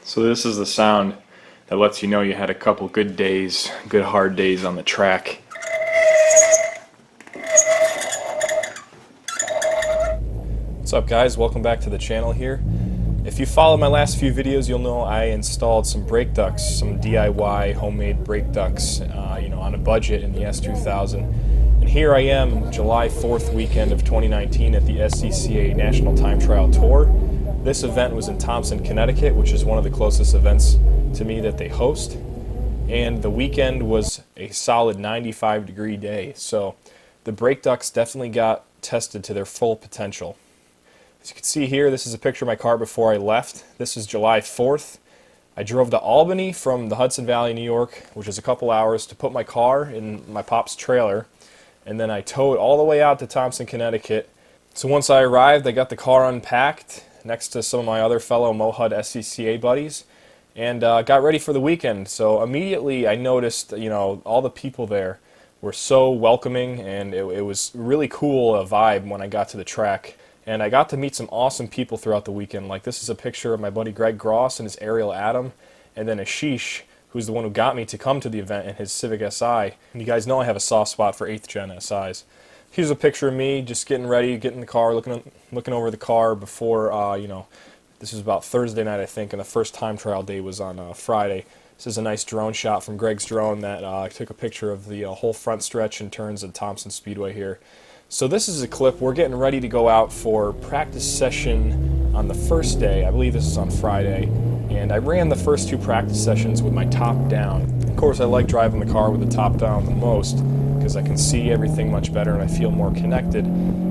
So this is the sound that lets you know you had a couple good days, good hard days on the track. What's up guys, welcome back to the channel here. If you followed my last few videos, you'll know I installed some brake ducts, some DIY homemade brake ducts, on a budget in the S2000. And here I am, July 4th weekend of 2019 at the SCCA National Time Trial Tour. This event was in Thompson, Connecticut, which is one of the closest events to me that they host. And the weekend was a solid 95-degree day, so the brake ducts definitely got tested to their full potential. As you can see here, this is a picture of my car before I left. This is July 4th. I drove to Albany from the Hudson Valley, New York, which is a couple hours, to put my car in my pop's trailer. And then I towed all the way out to Thompson, Connecticut. So once I arrived, I got the car unpacked next to some of my other fellow Mohud SCCA buddies and got ready for the weekend. So immediately I noticed, all the people there were so welcoming, and it was really cool a vibe when I got to the track. And I got to meet some awesome people throughout the weekend. Like, this is a picture of my buddy Greg Gross and his Ariel Adam, and then Ashish, who's the one who got me to come to the event in his Civic Si. And you guys know I have a soft spot for 8th gen SIs. Here's a picture of me just getting ready, getting in the car, looking over the car before, this was about Thursday night, I think, and the first time trial day was on Friday. This is a nice drone shot from Greg's drone that took a picture of the whole front stretch and turns at Thompson Speedway here. So this is a clip. We're getting ready to go out for practice session on the first day. I believe this is on Friday. And I ran the first two practice sessions with my top down. Of course, I like driving the car with the top down the most because I can see everything much better and I feel more connected.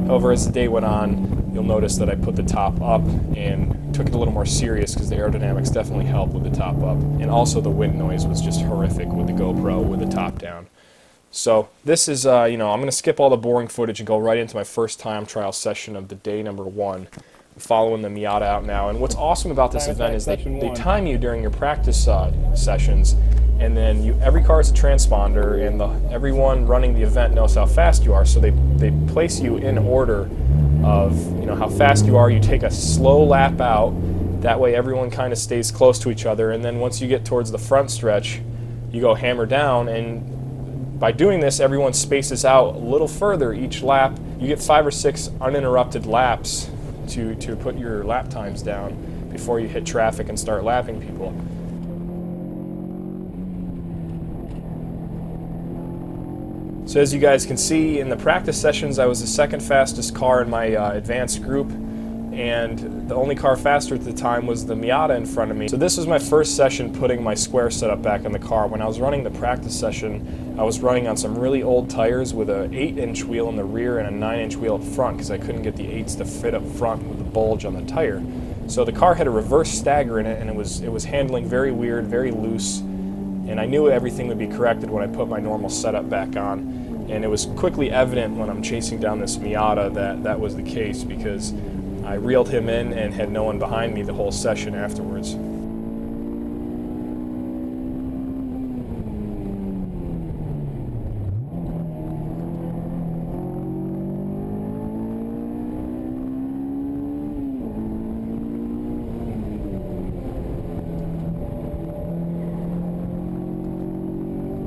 However, as the day went on, you'll notice that I put the top up and took it a little more serious because the aerodynamics definitely helped with the top up. And also the wind noise was just horrific with the GoPro with the top down. So this is, I'm going to skip all the boring footage and go right into my first time trial session of the day number 1. I'm following the Miata out now. And what's awesome about this event is they time you during your practice sessions, and then every car is a transponder, and everyone running the event knows how fast you are. So they place you in order of how fast you are. You take a slow lap out. That way everyone kind of stays close to each other. And then once you get towards the front stretch, you go hammer down. And by doing this, everyone spaces out a little further each lap. You get 5 or 6 uninterrupted laps to put your lap times down before you hit traffic and start lapping people. So as you guys can see, in the practice sessions, I was the second fastest car in my advanced group, and the only car faster at the time was the Miata in front of me. So this was my first session putting my square setup back in the car. When I was running the practice session, I was running on some really old tires with an 8-inch wheel in the rear and a 9-inch wheel up front because I couldn't get the 8s to fit up front with the bulge on the tire. So the car had a reverse stagger in it, and it was handling very weird, very loose, and I knew everything would be corrected when I put my normal setup back on. And it was quickly evident when I'm chasing down this Miata that was the case, because I reeled him in and had no one behind me the whole session afterwards.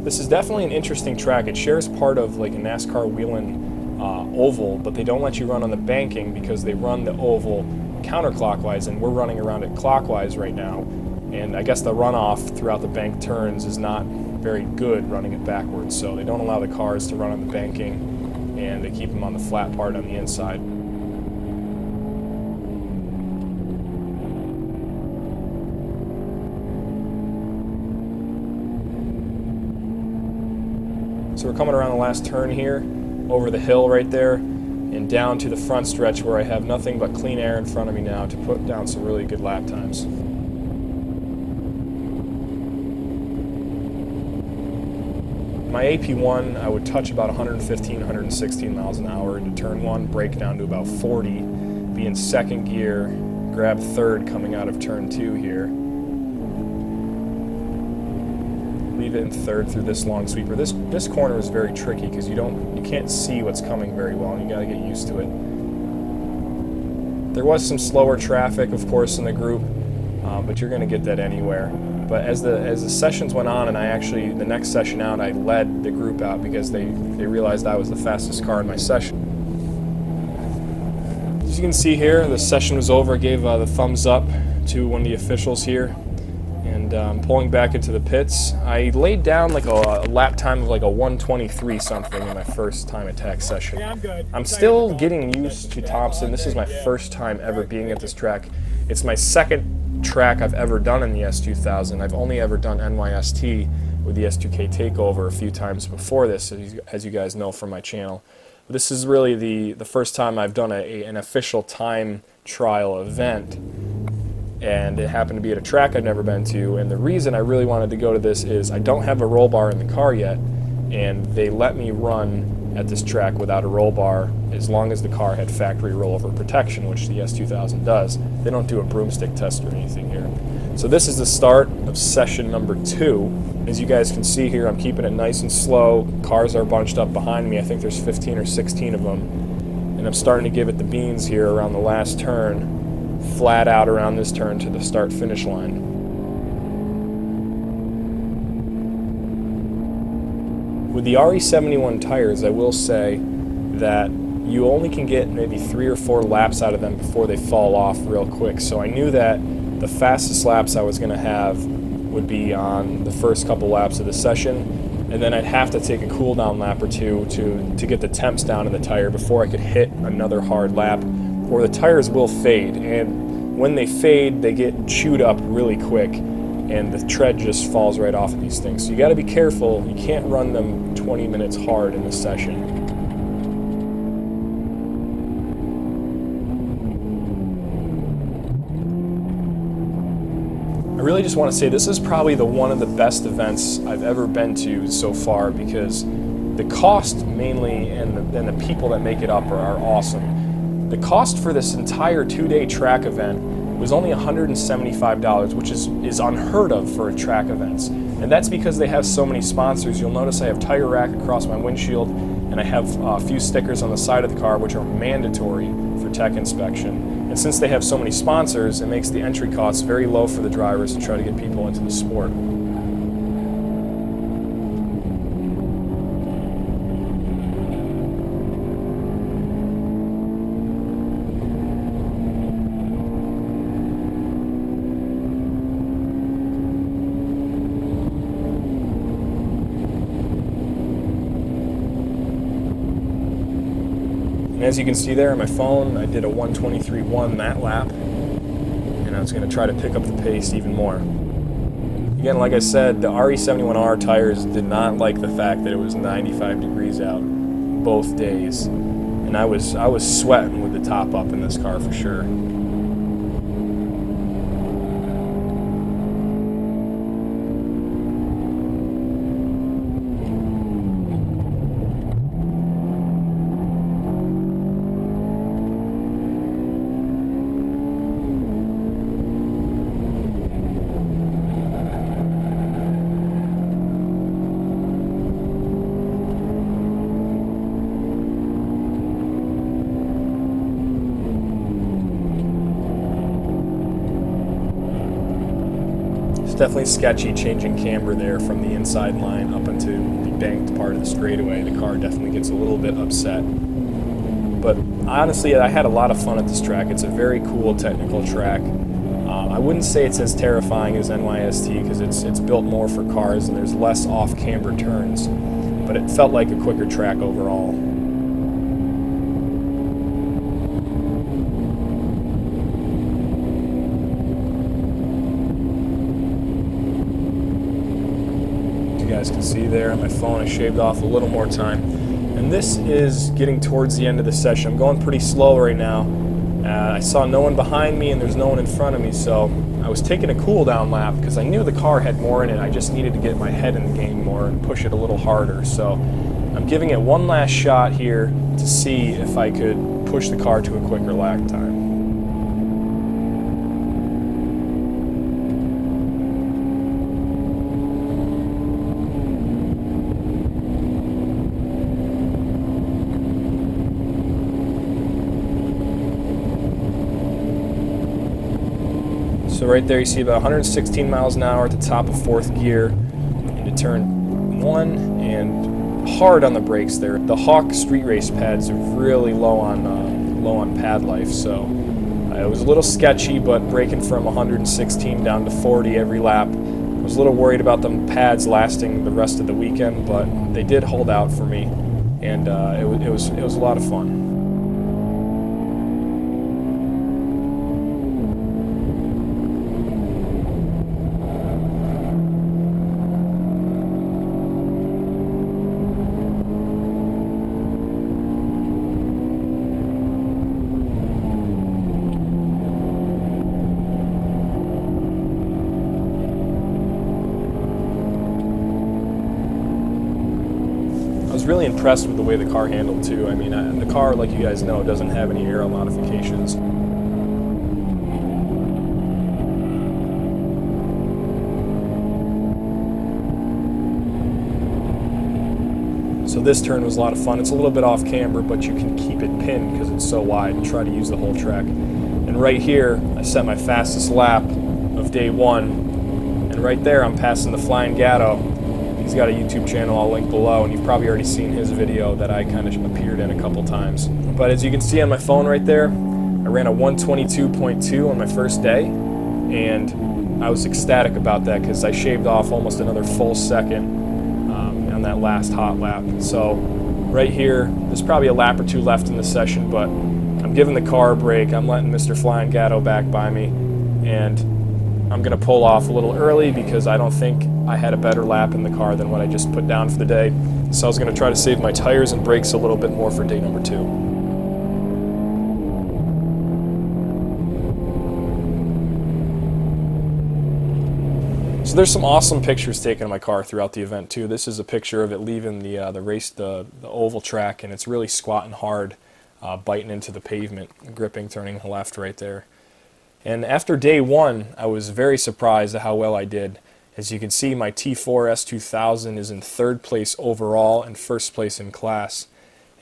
This is definitely an interesting track. It shares part of like a NASCAR wheeling oval, but they don't let you run on the banking because they run the oval counterclockwise, and we're running around it clockwise right now. And I guess the runoff throughout the bank turns is not very good running it backwards, so they don't allow the cars to run on the banking, and they keep them on the flat part on the inside. So we're coming around the last turn here, over the hill right there, and down to the front stretch where I have nothing but clean air in front of me now to put down some really good lap times. My AP1, I would touch about 115, 116 miles an hour into turn 1, brake down to about 40, be in second gear, grab third coming out of turn 2 here. Leave it in third through this long sweeper. This corner is very tricky because you can't see what's coming very well, and you got to get used to it. There was some slower traffic, of course, in the group, but you're going to get that anywhere. But as the sessions went on, and the next session out, I led the group out because they realized I was the fastest car in my session. As you can see here, the session was over. I gave the thumbs up to one of the officials here, and pulling back into the pits. I laid down like a lap time of like a 123 something in my first time attack session. Yeah, I'm good. I'm still getting used to Thompson. This is my first time ever being at this track. It's my second track I've ever done in the S2000. I've only ever done NYST with the S2K takeover a few times before this, as you guys know from my channel. This is really the first time I've done an official time trial event, and it happened to be at a track I've never been to. And the reason I really wanted to go to this is I don't have a roll bar in the car yet, and they let me run at this track without a roll bar as long as the car had factory rollover protection, which the S2000 does. They don't do a broomstick test or anything here. So this is the start of session number 2. As you guys can see here, I'm keeping it nice and slow. Cars are bunched up behind me. I think there's 15 or 16 of them. And I'm starting to give it the beans here around the last turn, flat out around this turn to the start-finish line. With the RE71 tires, I will say that you only can get maybe 3 or 4 laps out of them before they fall off real quick. So I knew that the fastest laps I was going to have would be on the first couple laps of the session, and then I'd have to take a cool down lap or two to get the temps down in the tire before I could hit another hard lap, or the tires will fade, and when they fade they get chewed up really quick and the tread just falls right off of these things. So you got to be careful. You can't run them 20 minutes hard in this session. I really just want to say this is probably one of the best events I've ever been to so far, because the cost mainly and the people that make it up are awesome. The cost for this entire 2-day track event was only $175, which is unheard of for track events. And that's because they have so many sponsors. You'll notice I have tire rack across my windshield, and I have a few stickers on the side of the car which are mandatory for tech inspection. And since they have so many sponsors, it makes the entry costs very low for the drivers to try to get people into the sport. And as you can see there on my phone, I did a 123.1 that lap, and I was going to try to pick up the pace even more. Again, like I said, the RE71R tires did not like the fact that it was 95 degrees out both days, and I was sweating with the top up in this car for sure. Definitely sketchy changing camber there from the inside line up into the banked part of the straightaway. The car definitely gets a little bit upset. But honestly, I had a lot of fun at this track. It's a very cool technical track. I wouldn't say it's as terrifying as NYST because it's built more for cars and there's less off-camber turns, but it felt like a quicker track overall. You guys can see there on my phone I shaved off a little more time, and this is getting towards the end of the session. I'm going pretty slow right now. I saw no one behind me and there's no one in front of me, so I was taking a cool down lap because I knew the car had more in it. I just needed to get my head in the game more and push it a little harder. So I'm giving it one last shot here to see if I could push the car to a quicker lag time. So right there you see about 116 miles an hour at the top of 4th gear into turn 1, and hard on the brakes there. The Hawk street race pads are really low on pad life, so it was a little sketchy, but braking from 116 down to 40 every lap. I was a little worried about the pads lasting the rest of the weekend, but they did hold out for me, and it was a lot of fun. I was really impressed with the way the car handled too. I mean, the car, like you guys know, doesn't have any aero modifications. So this turn was a lot of fun. It's a little bit off camber, but you can keep it pinned because it's so wide and try to use the whole track. And right here, I set my fastest lap of day 1. And right there, I'm passing the Flying Gatto. He's got a YouTube channel I'll link below, and you've probably already seen his video that I kind of appeared in a couple times. But as you can see on my phone right there, I ran a 122.2 on my first day, and I was ecstatic about that because I shaved off almost another full second on that last hot lap. So right here, there's probably a lap or 2 left in the session, but I'm giving the car a break. I'm letting Mr. Flying Gatto back by me, and I'm going to pull off a little early because I don't think I had a better lap in the car than what I just put down for the day. So I was going to try to save my tires and brakes a little bit more for day number 2. So there's some awesome pictures taken of my car throughout the event too. This is a picture of it leaving the oval track, and it's really squatting hard, biting into the pavement, gripping, turning left right there. And after day 1, I was very surprised at how well I did. As you can see, my T4 S2000 is in 3rd place overall and 1st place in class.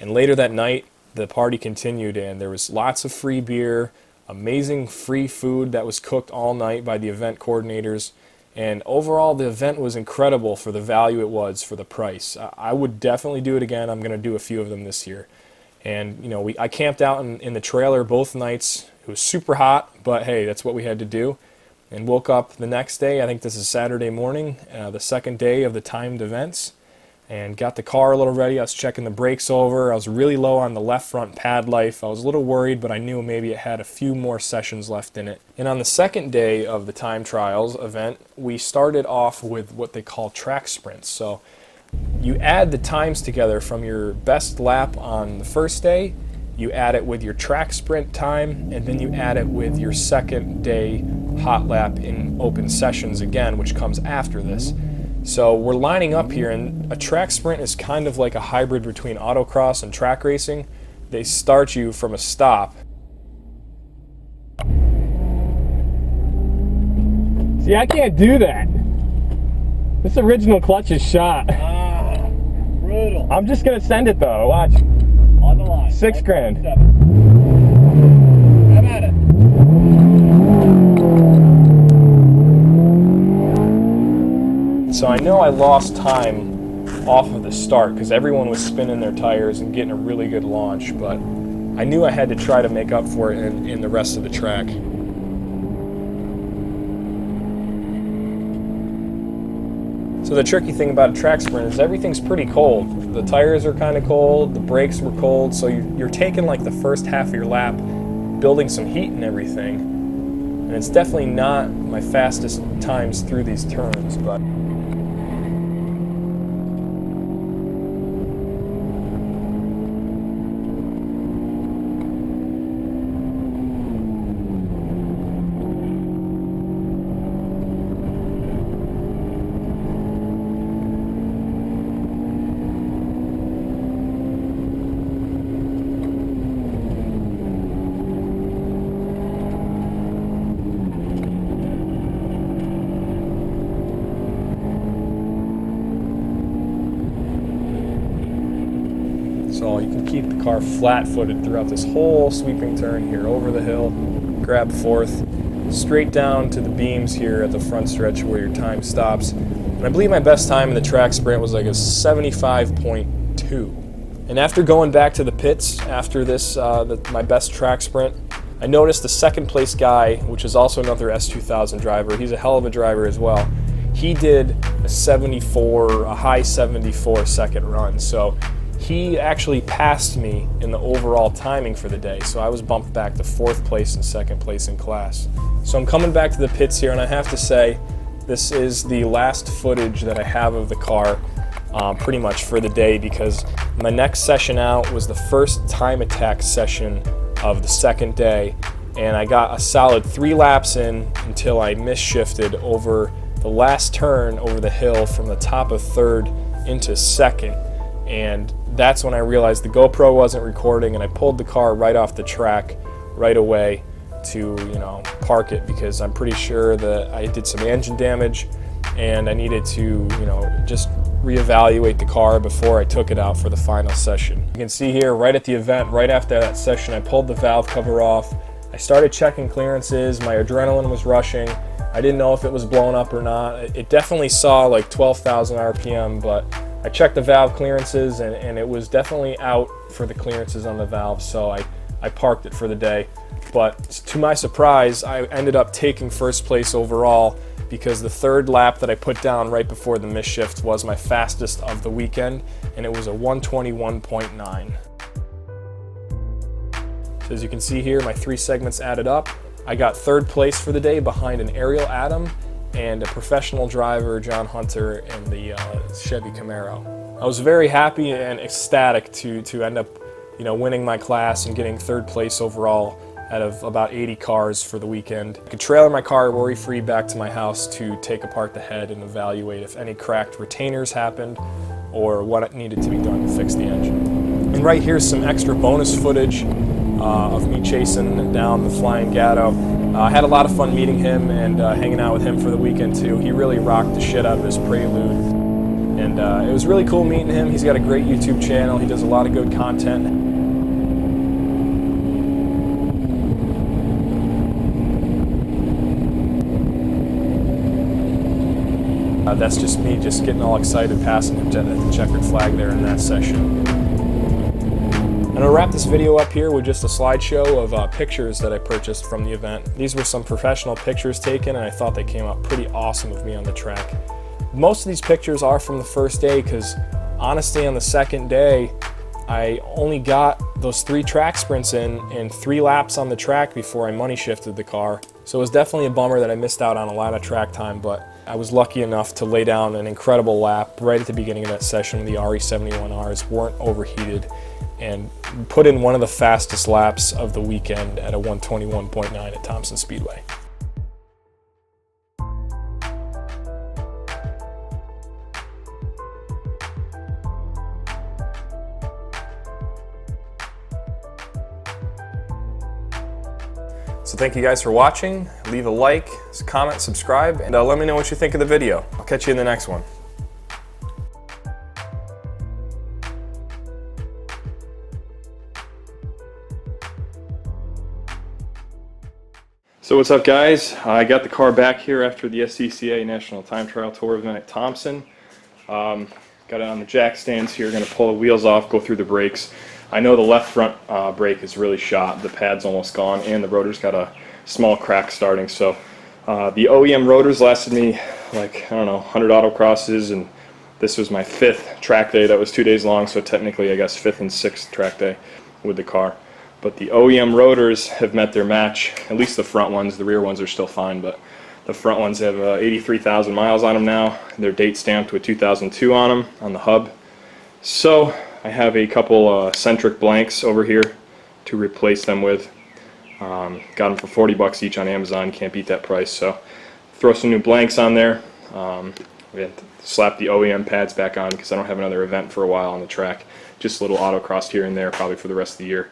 And later that night, the party continued, and there was lots of free beer, amazing free food that was cooked all night by the event coordinators. And overall, the event was incredible for the value it was for the price. I would definitely do it again. I'm going to do a few of them this year. And you know, I camped out in the trailer both nights. It was super hot, but hey, that's what we had to do. And woke up the next day, I think this is Saturday morning, the 2nd day of the timed events, and got the car a little ready. I was checking the brakes over. I was really low on the left front pad life. I was a little worried, but I knew maybe it had a few more sessions left in it. And on the 2nd day of the time trials event, we started off with what they call track sprints. So you add the times together from your best lap on the 1st day, you add it with your track sprint time, and then you add it with your 2nd day hot lap in open sessions again, which comes after this. So we're lining up here, and a track sprint is kind of like a hybrid between autocross and track racing. They start you from a stop. See, I can't do that. This original clutch is shot. Brutal. I'm just gonna send it though, watch. On the line. $6 grand. I'm at it. So I know I lost time off of the start because everyone was spinning their tires and getting a really good launch, but I knew I had to try to make up for it in the rest of the track. So the tricky thing about a track sprint is everything's pretty cold. The tires are kind of cold, the brakes were cold, so you're taking like the first half of your lap, building some heat and everything. And it's definitely not my fastest times through these turns, but so you can keep the car flat-footed throughout this whole sweeping turn here, over the hill, grab 4th, straight down to the beams here at the front stretch where your time stops. And I believe my best time in the track sprint was like a 75.2. And after going back to the pits after this, my best track sprint, I noticed the second place guy, which is also another S2000 driver, he's a hell of a driver as well, he did a high 74 second run. So he actually passed me in the overall timing for the day. So I was bumped back to 4th place and 2nd place in class. So I'm coming back to the pits here, and I have to say, this is the last footage that I have of the car pretty much for the day, because my next session out was the first time attack session of the second day, and I got a solid 3 laps in until I misshifted over the last turn over the hill from the top of 3rd into 2nd, and that's when I realized the GoPro wasn't recording, and I pulled the car right off the track right away to, park it, because I'm pretty sure that I did some engine damage and I needed to, just reevaluate the car before I took it out for the final session. You can see here right at the event, right after that session, I pulled the valve cover off. I started checking clearances. My adrenaline was rushing. I didn't know if it was blown up or not. It definitely saw like 12,000 RPM, but I checked the valve clearances and it was definitely out for the clearances on the valve, so I parked it for the day. But to my surprise, I ended up taking 1st place overall, because the 3rd lap that I put down right before the misshift was my fastest of the weekend, and it was a 121.9. So as you can see here, my 3 segments added up. I got 3rd place for the day behind an Ariel Adam and a professional driver, John Hunter, in the Chevy Camaro. I was very happy and ecstatic to end up, winning my class and getting 3rd place overall out of about 80 cars for the weekend. I could trailer my car worry-free back to my house to take apart the head and evaluate if any cracked retainers happened or what needed to be done to fix the engine. And right here's some extra bonus footage of me chasing down the Flying Gatto. I had a lot of fun meeting him and hanging out with him for the weekend too. He really rocked the shit out of his Prelude. And it was really cool meeting him. He's got a great YouTube channel. He does a lot of good content. That's just me just getting all excited passing him at the checkered flag there in that session. I'm going to wrap this video up here with just a slideshow of pictures that I purchased from the event. These were some professional pictures taken, and I thought they came out pretty awesome of me on the track. Most of these pictures are from the first day, because honestly on the second day I only got those 3 track sprints in and 3 laps on the track before I money shifted the car. So it was definitely a bummer that I missed out on a lot of track time, but I was lucky enough to lay down an incredible lap right at the beginning of that session when the RE71Rs weren't overheated, and put in one of the fastest laps of the weekend at a 121.9 at Thompson Speedway. So thank you guys for watching. Leave a like, comment, subscribe, and let me know what you think of the video. I'll catch you in the next one. So what's up, guys? I got the car back here after the SCCA National Time Trial Tour event at Thompson. Got it on the jack stands here. Going to pull the wheels off, go through the brakes. I know the left front brake is really shot. The pad's almost gone, and the rotor's got a small crack starting. So the OEM rotors lasted me like, I don't know, 100 autocrosses, and this was my 5th track day. That was 2 days long, so technically I guess 5th and 6th track day with the car. But the OEM rotors have met their match, at least the front ones. The rear ones are still fine, but the front ones have 83,000 miles on them now. They're date stamped with 2002 on them on the hub. So I have a couple centric blanks over here to replace them with. Got them for 40 bucks each on Amazon. Can't beat that price. So throw some new blanks on there. We had to slap the OEM pads back on because I don't have another event for a while on the track. Just a little autocross here and there, probably for the rest of the year.